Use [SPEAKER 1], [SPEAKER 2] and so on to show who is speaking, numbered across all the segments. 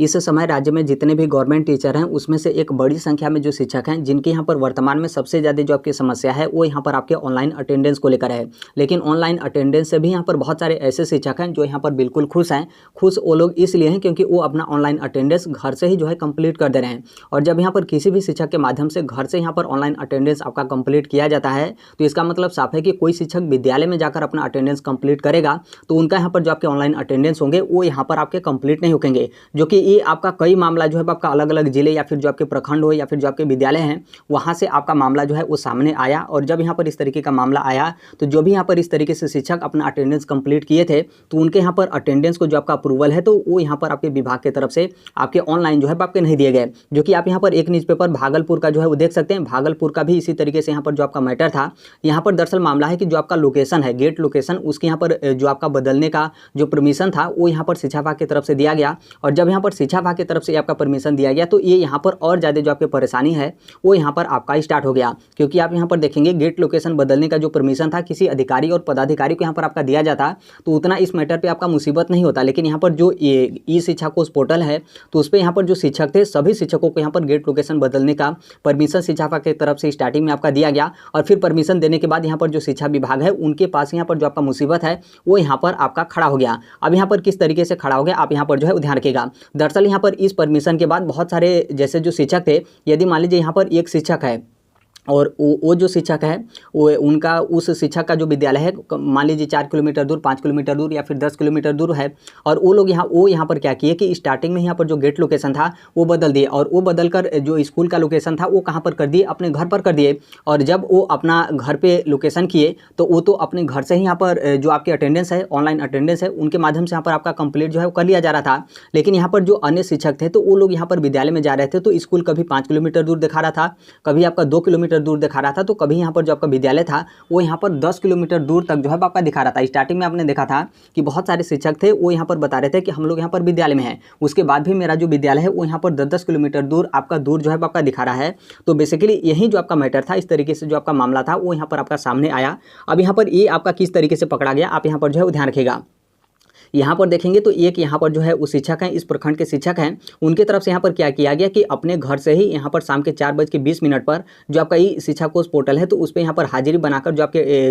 [SPEAKER 1] इस समय राज्य में जितने भी गवर्नमेंट टीचर हैं उसमें से एक बड़ी संख्या में जो शिक्षक हैं जिनके यहाँ पर वर्तमान में सबसे ज़्यादा जो आपकी समस्या है वो यहाँ पर आपके ऑनलाइन अटेंडेंस को लेकर है। लेकिन ऑनलाइन अटेंडेंस से भी यहाँ पर बहुत सारे ऐसे शिक्षक हैं जो यहाँ पर बिल्कुल खुश हैं। खुश वो लोग इसलिए हैं क्योंकि वो अपना ऑनलाइन अटेंडेंस घर से ही जो है कंप्लीट कर दे रहे हैं। और जब यहाँ पर किसी भी शिक्षक के माध्यम से घर से यहाँ पर ऑनलाइन अटेंडेंस आपका कंप्लीट किया जाता है तो इसका मतलब साफ है कि कोई शिक्षक विद्यालय में जाकर अपना अटेंडेंस कंप्लीट करेगा तो उनका यहाँ पर जो आपके ऑनलाइन अटेंडेंस होंगे वो यहाँ पर आपके कंप्लीट नहीं होंगे। जो कि ये आपका कई मामला जो है आपका अलग अलग जिले या फिर जो आपके प्रखंड हो या फिर जो आपके विद्यालय हैं वहाँ से आपका मामला जो है वो सामने आया। और जब यहाँ पर इस तरीके का मामला आया तो जो भी यहाँ पर इस तरीके से शिक्षक अपना अटेंडेंस कंप्लीट किए थे तो उनके यहाँ पर अटेंडेंस को जो आपका अप्रूवल है तो वो यहाँ पर आपके विभाग की तरफ से आपके ऑनलाइन जो है आपके नहीं दिए गए। जो कि आप यहाँ पर एक न्यूज़पेपर भागलपुर का जो है वो देख सकते हैं। भागलपुर का भी इसी तरीके से यहाँ पर जो आपका मैटर था। यहाँ पर दरअसल मामला है कि जो आपका लोकेशन है गेट लोकेशन उसके यहाँ पर जो आपका बदलने का जो परमिशन था वो यहाँ पर शिक्षा विभाग की तरफ से दिया गया। और जब यहाँ पर शिक्षा विभाग की तरफ से आपका परमिशन दिया गया तो ये यहाँ पर और ज़्यादा जो आपकी परेशानी है वो यहाँ पर आपका स्टार्ट हो गया। क्योंकि आप यहाँ पर देखेंगे गेट लोकेशन बदलने का जो परमिशन था किसी अधिकारी और पदाधिकारी को यहाँ पर आपका दिया जाता तो उतना इस मैटर पे आपका मुसीबत नहीं होता। लेकिन यहाँ पर जो ई शिक्षा कोष पोर्टल है तो उस पर यहाँ पर जो शिक्षक थे सभी शिक्षकों को यहाँ पर गेट लोकेशन बदलने का परमिशन शिक्षा विभाग की तरफ से स्टार्टिंग में आपका दिया गया। और फिर परमिशन देने के बाद यहाँ पर जो शिक्षा विभाग है उनके पास यहाँ पर जो आपका मुसीबत है वो यहाँ पर आपका खड़ा हो गया। अब यहाँ पर किस तरीके से खड़ा हो गया आप यहाँ पर जो है ध्यान रखिएगा। दरअसल यहाँ पर इस परमिशन के बाद बहुत सारे जैसे जो शिक्षक थे यदि मान लीजिए यहाँ पर एक शिक्षक है और वो जो शिक्षक है वो उनका उस शिक्षक का जो विद्यालय है मान लीजिए 4 किलोमीटर दूर 5 किलोमीटर दूर या फिर 10 किलोमीटर दूर है। और वो लोग यहाँ पर क्या किए कि स्टार्टिंग में यहाँ पर जो गेट लोकेशन था वो बदल दिए और वो बदल कर जो स्कूल का लोकेशन था वो कहाँ पर कर दिए अपने घर पर कर दिए। और जब वो अपना घर पे लोकेशन किए तो वो तो अपने घर से ही यहाँ पर जो आपकी अटेंडेंस है ऑनलाइन अटेंडेंस है उनके माध्यम से यहाँ पर आपका कंप्लीट जो है वो कर लिया जा रहा था। लेकिन यहाँ पर जो अन्य शिक्षक थे तो वो लोग यहाँ पर विद्यालय में जा रहे थे तो स्कूल कभी 5 किलोमीटर दूर दिखा रहा था, कभी आपका 2 किलोमीटर दूर दिखा रहा था, तो कभी यहाँ पर जो आपका विद्यालय था वो यहाँ पर 10 किलोमीटर दूर तक जो है आपका दिखा रहा था। स्टार्टिंग में आपने देखा था कि बहुत सारे शिक्षक थे वो यहाँ पर बता रहे थे कि हम लोग यहाँ पर विद्यालय में हैं। उसके बाद भी मेरा जो विद्यालय है वो यहाँ पर 10-10 किलोमीटर दूर आपका दूर जो है आपका दिखा रहा है। तो बेसिकली यही जो आपका मैटर था इस तरीके से जो आपका मामला था वो यहाँ पर आपका सामने आया। अब यहाँ पर ये आपका किस तरीके से पकड़ा गया आप यहाँ पर जो है ध्यान रखिएगा। यहाँ पर देखेंगे तो एक यहाँ पर जो है वो शिक्षक हैं इस प्रखंड के शिक्षक हैं उनके तरफ से यहाँ पर क्या किया गया कि अपने घर से ही यहाँ पर शाम के 4:20 पर जो आपका ई शिक्षा कोष पोर्टल है तो उस पर यहाँ पर हाजिरी बनाकर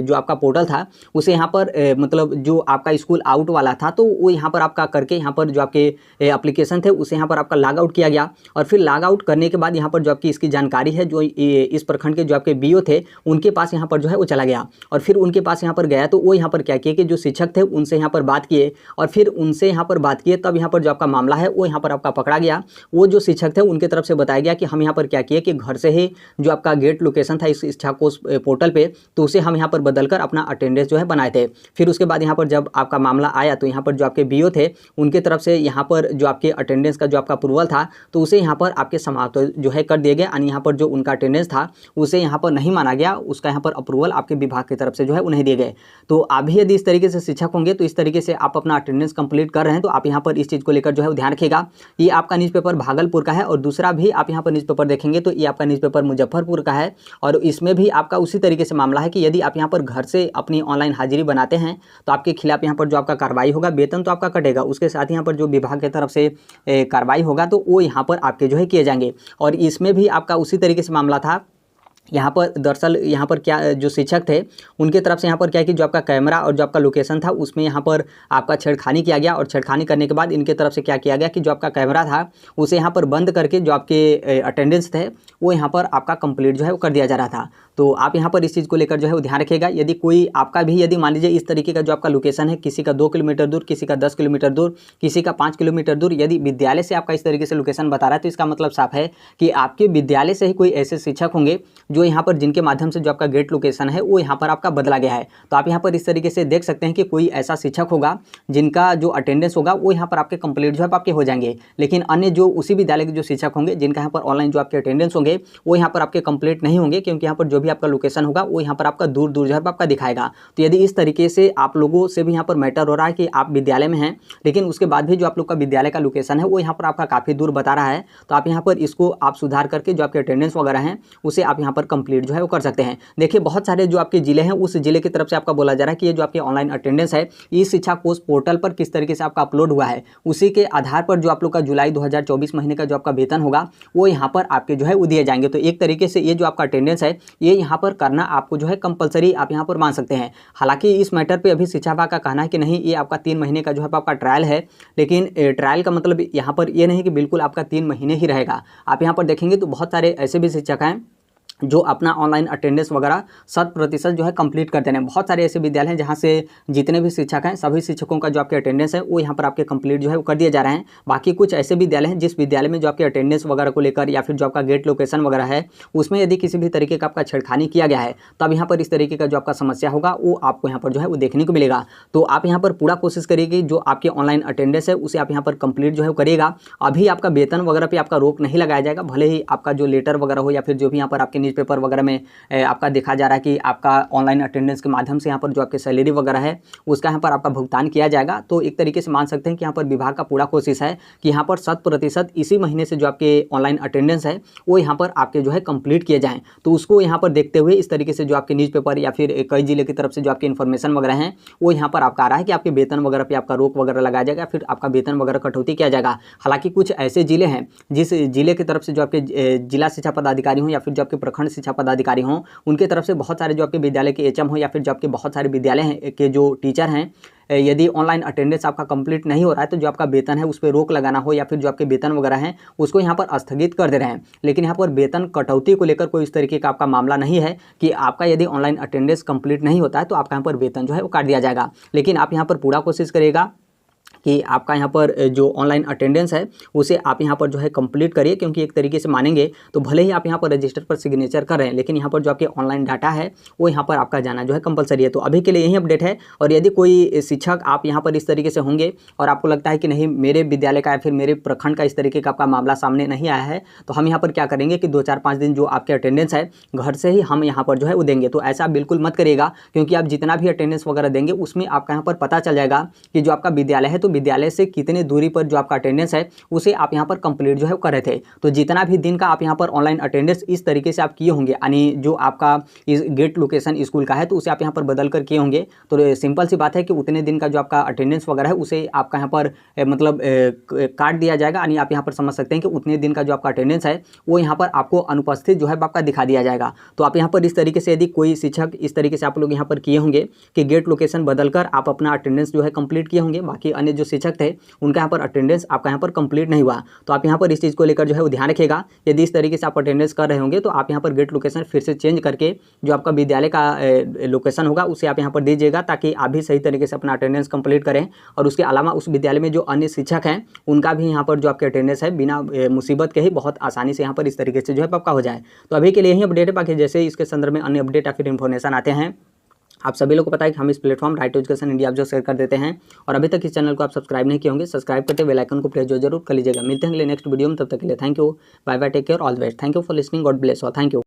[SPEAKER 1] जो आपका पोर्टल था उसे यहाँ पर मतलब जो आपका स्कूल आउट वाला था तो वो यहाँ पर आपका करके यहाँ पर जो आपके एप्लीकेशन थे उसे यहाँ पर आपका लॉग आउट किया गया। और फिर लॉग आउट करने के बाद यहाँ पर जो आपकी इसकी जानकारी है जो इस प्रखंड के जो आपके BO थे उनके पास यहाँ पर जो है वो चला गया। और फिर उनके पास यहाँ पर गया तो वो यहाँ पर क्या किए कि जो शिक्षक थे उनसे यहाँ पर बात किए और फिर उनसे यहाँ पर बात किए तब यहाँ पर जो आपका मामला है वो यहाँ पर आपका पकड़ा गया। वो जो शिक्षक थे उनके तरफ से बताया गया कि हम यहाँ पर क्या किए कि घर से ही जो आपका गेट लोकेशन था इस शिक्षा कोष पोर्टल पे तो उसे हम यहाँ पर बदलकर अपना अटेंडेंस जो है बनाए थे। फिर उसके बाद यहाँ पर जब आपका मामला आया तो यहाँ पर जो आपके BO थे उनके तरफ से यहाँ पर जो आपके अटेंडेंस का जो आपका अप्रूवल था तो उसे यहाँ पर आपके समाप्त जो है कर दिए गए। और यहाँ पर जो उनका अटेंडेंस था उसे यहाँ पर नहीं माना गया, उसका यहाँ पर अप्रूवल आपके विभाग की तरफ से जो है उन्हें दिए गए। तो आप भी यदि इस तरीके से शिक्षक होंगे तो इस तरीके से आप अपना अटेंडेंस कंप्लीट कर रहे हैं तो आप यहाँ पर इस चीज़ को लेकर जो है ध्यान रखिएगा। ये आपका न्यूज़पेपर भागलपुर का है और दूसरा भी आप यहाँ पर न्यूज़पेपर देखेंगे तो ये आपका न्यूज़पेपर मुजफ्फरपुर का है। और इसमें भी आपका उसी तरीके से मामला है कि यदि आप यहाँ पर घर से अपनी ऑनलाइन हाजिरी बनाते हैं तो आपके खिलाफ यहाँ पर जो आपका कार्रवाई होगा, वेतन तो आपका कटेगा, उसके साथ ही यहाँ पर जो विभाग की तरफ से कार्रवाई होगा तो वो यहाँ पर आपके जो है किए जाएंगे। और इसमें भी आपका उसी तरीके से मामला था। यहाँ पर दरअसल यहाँ पर क्या जो शिक्षक थे उनके तरफ से यहाँ पर क्या है कि जो आपका कैमरा और जो आपका लोकेशन था उसमें यहाँ पर आपका छेड़खानी किया गया। और छेड़खानी करने के बाद इनके तरफ से क्या किया गया कि जो आपका कैमरा था उसे यहाँ पर बंद करके जो आपके अटेंडेंस थे वो यहाँ पर आपका कंप्लीट जो है वो कर दिया जा रहा था। तो आप यहाँ पर इस चीज़ को लेकर जो है वो ध्यान रखिएगा। यदि कोई आपका भी यदि मान लीजिए इस तरीके का जो आपका लोकेशन है किसी का 2 किलोमीटर दूर, किसी का 10 किलोमीटर दूर, किसी का 5 किलोमीटर दूर, यदि विद्यालय से आपका इस तरीके से लोकेशन बता रहा है तो इसका मतलब साफ है कि आपके विद्यालय से ही कोई ऐसे शिक्षक होंगे जो यहाँ पर जिनके माध्यम से जो आपका गेट लोकेशन है वो यहाँ पर आपका बदला गया है। तो आप यहाँ पर इस तरीके से देख सकते हैं कि कोई ऐसा शिक्षक होगा जिनका जो अटेंडेंस होगा वो यहाँ पर आपके कंप्लीट जो है आपके हो जाएंगे। लेकिन अन्य जो उसी विद्यालय के जो शिक्षक होंगे जिनका यहाँ पर ऑनलाइन जो आपके अटेंडेंस होंगे वो यहाँ पर आपके कंप्लीट नहीं होंगे, क्योंकि यहाँ पर जो भी आपका लोकेशन होगा वो यहाँ पर आपका दूर दूर जो है आपका दिखाएगा। तो यदि इस तरीके से आप लोगों से भी यहाँ पर मैटर हो रहा है कि आप विद्यालय में हैं लेकिन उसके बाद भी जो आप लोग का विद्यालय का लोकेशन है वो यहाँ पर आपका काफ़ी दूर बता रहा है, तो आप यहाँ पर इसको आप सुधार करके जो आपके अटेंडेंस वगैरह हैं उसे आप यहाँ पर कंप्लीट जो है वो कर सकते हैं। देखिए बहुत सारे जो आपके जिले हैं उस जिले की तरफ से आपका बोला जा रहा है कि ये जो आपकी ऑनलाइन अटेंडेंस है ई शिक्षा कोष पोर्टल पर किस तरीके से आपका अपलोड हुआ है, उसी के आधार पर जो आप लोग का जुलाई 2024 महीने का जो आपका वेतन होगा वो यहाँ पर आपके जो है वो दिए जाएंगे। तो एक तरीके से ये जो आपका अटेंडेंस है ये यहाँ पर करना आपको जो है कंपलसरी आप यहाँ पर मान सकते हैं। हालांकि इस मैटर पे अभी शिक्षा विभाग का कहना है कि नहीं ये आपका 3 महीने का जो है आपका ट्रायल है, लेकिन ट्रायल का मतलब यहाँ पर ये नहीं कि बिल्कुल आपका 3 महीने ही रहेगा। आप यहाँ पर देखेंगे तो बहुत सारे ऐसे भी शिक्षक हैं जो अपना ऑनलाइन अटेंडेंस वगैरह 100% जो है कंप्लीट करते हैं। बहुत सारे ऐसे विद्यालय हैं जहां से जितने भी शिक्षक हैं सभी शिक्षकों का जो आपके अटेंडेंस है वो यहां पर आपके कंप्लीट जो है वो कर दिए जा रहे हैं। बाकी कुछ ऐसे विद्यालय हैं जिस विद्यालय में जो आपके अटेंडेंस वगैरह को लेकर या फिर जो आपका गेट लोकेशन वगैरह है उसमें यदि किसी भी तरीके का आपका छेड़खानी किया गया है तब यहाँ पर इस तरीके का जो आपका समस्या होगा वो आपको यहाँ पर जो है वो देखने को मिलेगा। तो आप यहाँ पर पूरा कोशिश करिएगा जो आपके ऑनलाइन अटेंडेंस है उसे आप यहाँ पर कंप्लीट जो है करिएगा। अभी आपका वेतन वगैरह पे आपका रोक नहीं लगाया जाएगा, भले ही आपका जो लेटर वगैरह हो या फिर जो भी यहाँ पर आपके न्यूज़पेपर वगैरह में आपका देखा जा रहा है कि आपका ऑनलाइन अटेंडेंस के माध्यम से यहाँ पर जो आपकी सैलरी वगैरह है उसका यहाँ पर आपका भुगतान किया जाएगा। तो एक तरीके से मान सकते हैं कि यहाँ पर विभाग का पूरा कोशिश है कि यहाँ पर 100% इसी महीने से जो आपके ऑनलाइन अटेंडेंस है वो यहाँ पर आपके जो है कंप्लीट किए जाएँ। तो उसको यहाँ पर देखते हुए इस तरीके से जो आपके न्यूज़पेपर या फिर कई जिले की तरफ से जो आपकी इन्फॉर्मेशन वगैरह हैं वो यहाँ पर आपका आ रहा है कि आपके वेतन वगैरह पर आपका रोक वगैरह लगाया जाएगा, फिर आपका वेतन वगैरह कटौती किया जाएगा। हालांकि कुछ ऐसे जिले हैं जिस जिले की तरफ से जो आपके जिला शिक्षा पदाधिकारी हों या फिर जो आपके प्रखंड शिक्षा पदाधिकारी हों उनके तरफ से बहुत सारे जो आपके विद्यालय के एचएम हो या फिर जो आपके बहुत सारे विद्यालय हैं के जो टीचर हैं यदि ऑनलाइन अटेंडेंस आपका कंप्लीट नहीं हो रहा है तो जो आपका वेतन है उस पर रोक लगाना हो या फिर जो आपके वेतन वगैरह हैं उसको यहाँ पर स्थगित कर दे रहे हैं। लेकिन यहाँ पर वेतन कटौती को लेकर कोई इस तरीके का आपका मामला नहीं है कि आपका यदि ऑनलाइन अटेंडेंस कंप्लीट नहीं होता है तो आपका यहाँ पर वेतन जो है वो काट दिया जाएगा। लेकिन आप यहाँ पर पूरा कोशिश करिएगा कि आपका यहाँ पर जो ऑनलाइन अटेंडेंस है उसे आप यहाँ पर जो है कंप्लीट करिए, क्योंकि एक तरीके से मानेंगे तो भले ही आप यहाँ पर रजिस्टर पर सिग्नेचर कर रहे हैं लेकिन यहाँ पर जो आपके ऑनलाइन डाटा है वो यहाँ पर आपका जाना जो है कंपलसरी है। तो अभी के लिए यही अपडेट है। और यदि कोई शिक्षक आप यहाँ पर इस तरीके से होंगे और आपको लगता है कि नहीं मेरे विद्यालय का या फिर मेरे प्रखंड का इस तरीके का आपका मामला सामने नहीं आया है तो हम यहाँ पर क्या करेंगे कि 2-4-5 दिन जो आपके अटेंडेंस है घर से ही हम यहाँ पर जो है वो देंगे। तो ऐसा बिल्कुल मत करिएगा, क्योंकि आप जितना भी अटेंडेंस वगैरह देंगे उसमें आपका यहाँ पर पता चल जाएगा कि जो आपका विद्यालय है तो विद्यालय से कितने दूरी पर जो आपका अटेंडेंस है उसे आप यहाँ पर कंप्लीट जो है कर रहे थे। तो जितना भी दिन का आप यहाँ पर ऑनलाइन अटेंडेंस इस तरीके से आप किए होंगे, यानी जो आपका इस गेट लोकेशन स्कूल का है तो उसे आप यहाँ पर बदल कर किए होंगे, तो सिंपल सी बात है कि उतने दिन का जो आपका अटेंडेंस वगैरह है उसे आपका यहाँ पर मतलब काट दिया जाएगा। यानी आप यहाँ पर समझ सकते हैं कि उतने दिन का जो आपका अटेंडेंस है वो यहाँ पर आपको अनुपस्थित जो है आपका दिखा दिया जाएगा। तो आप यहाँ पर इस तरीके से यदि कोई शिक्षक इस तरीके से आप लोग यहाँ पर किए होंगे कि गेट लोकेशन बदलकर आप अपना अटेंडेंस जो है कंप्लीट किए होंगे, बाकी अन्य जो शिक्षक थे उनका यहाँ पर अटेंडेंस आपका यहाँ पर कंप्लीट नहीं हुआ, तो आप यहाँ पर इस चीज़ को लेकर जो है वो ध्यान रखिएगा। यदि इस तरीके से आप अटेंडेंस कर रहे होंगे तो आप यहाँ पर गेट लोकेशन फिर से चेंज करके जो आपका विद्यालय का लोकेशन होगा उसे आप यहाँ पर दीजिएगा, ताकि आप भी सही तरीके से अपना अटेंडेंस कंप्लीट करें। और उसके अलावा उस विद्यालय में जो अन्य शिक्षक हैं उनका भी यहाँ पर जो आपके अटेंडेंस है बिना मुसीबत के ही बहुत आसानी से यहाँ पर इस तरीके से जो है पक्का हो जाए। तो अभी के लिए यही अपडेट है, बाकी जैसे ही इसके संदर्भ में अन्य अपडेट या फिर इन्फॉर्मेशन आते हैं आप सभी लोगों को पता है कि हम इस platform right to education India आप जो शेयर कर देते हैं। और अभी तक इस चैनल को आप सब्सक्राइब नहीं किए होंगे, सब्सक्राइब करते बेल आइकन को प्रेस जरूर कर लीजिएगा। मिलते हैं अगले नेक्स्ट वीडियो में, तब तक के लिए thank you, bye bye, take care, all the best. Thank you for listening, God bless और थैंक यू।